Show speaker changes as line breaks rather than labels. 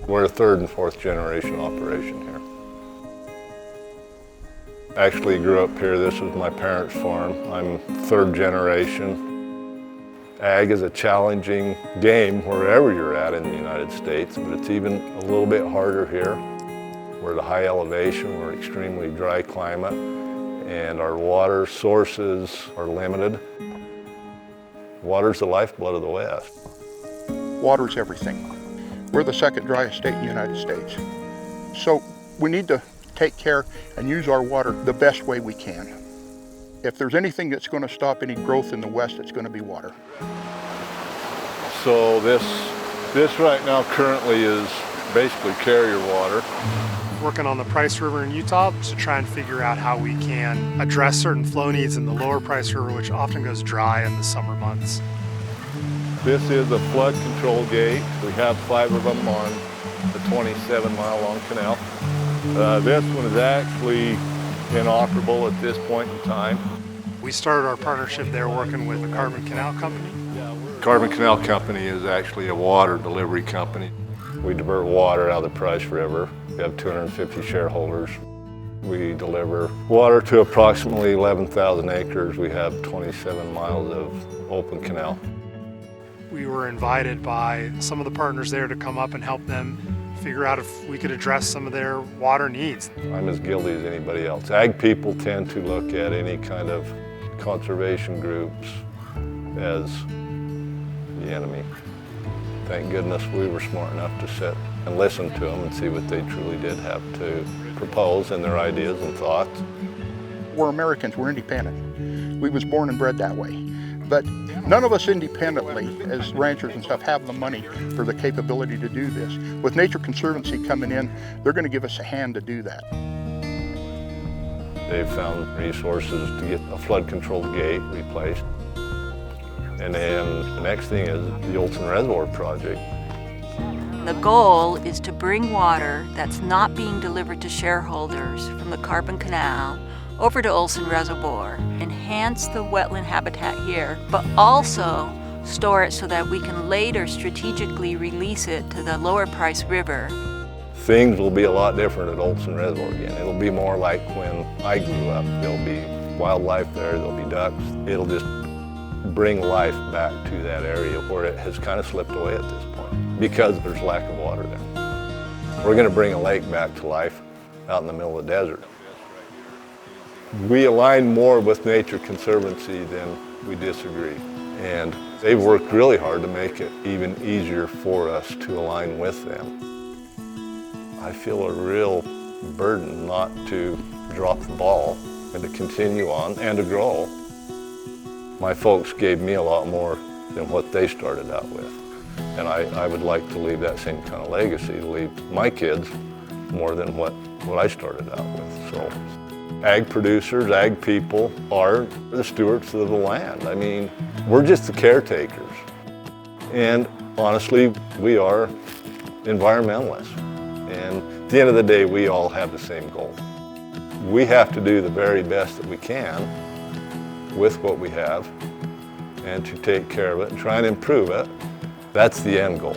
We're a third and fourth generation operation here. Actually grew up here. This was my parents' farm. I'm third generation. Ag is a challenging game wherever you're at in the United States, but it's even a little bit harder here. We're at a high elevation, we're extremely dry climate, and our water sources are limited. Water's the lifeblood of the West.
Water's everything. We're the second driest state in the United States. So we need to take care and use our water the best way we can. If there's anything that's going to stop any growth in the West, it's going to be water.
So this right now currently is basically carrier water.
Working on the Price River in Utah to try and figure out how we can address certain flow needs in the lower Price River, which often goes dry in the summer months.
This is a flood control gate. We have 5 of them on the 27-mile-long canal. This one is actually inoperable at this point in time.
We started our partnership there working with the Carbon Canal Company.
Carbon Canal Company is actually a water delivery company. We divert water out of the Price River. We have 250 shareholders. We deliver water to approximately 11,000 acres. We have 27 miles of open canal.
We were invited by some of the partners there to come up and help them figure out if we could address some of their water needs.
I'm as guilty as anybody else. Ag people tend to look at any kind of conservation groups as the enemy. Thank goodness we were smart enough to sit and listen to them and see what they truly did have to propose and their ideas and thoughts.
We're Americans, we're independent. We was born and bred that way. But none of us independently, as ranchers and stuff, have the money or the capability to do this. With Nature Conservancy coming in, they're going to give us a hand to do that.
They've found resources to get a flood-controlled gate replaced. And then the next thing is the Olson Reservoir project.
The goal is to bring water that's not being delivered to shareholders from the Carbon Canal over to Olson Reservoir, enhance the wetland habitat here, but also store it so that we can later strategically release it to the lower Price River.
Things will be a lot different at Olson Reservoir again. It'll be more like when I grew up. There'll be wildlife there, there'll be ducks. It'll just bring life back to that area where it has kind of slipped away at this point because there's lack of water there. We're going to bring a lake back to life out in the middle of the desert. We align more with Nature Conservancy than we disagree. And they've worked really hard to make it even easier for us to align with them. I feel a real burden not to drop the ball and to continue on and to grow. My folks gave me a lot more than what they started out with. And I would like to leave that same kind of legacy, to leave my kids more than what I started out with. So, ag producers, ag people are the stewards of the land. I mean, we're just the caretakers. And honestly, we are environmentalists. And at the end of the day, we all have the same goal. We have to do the very best that we can with what we have and to take care of it and try and improve it. That's the end goal.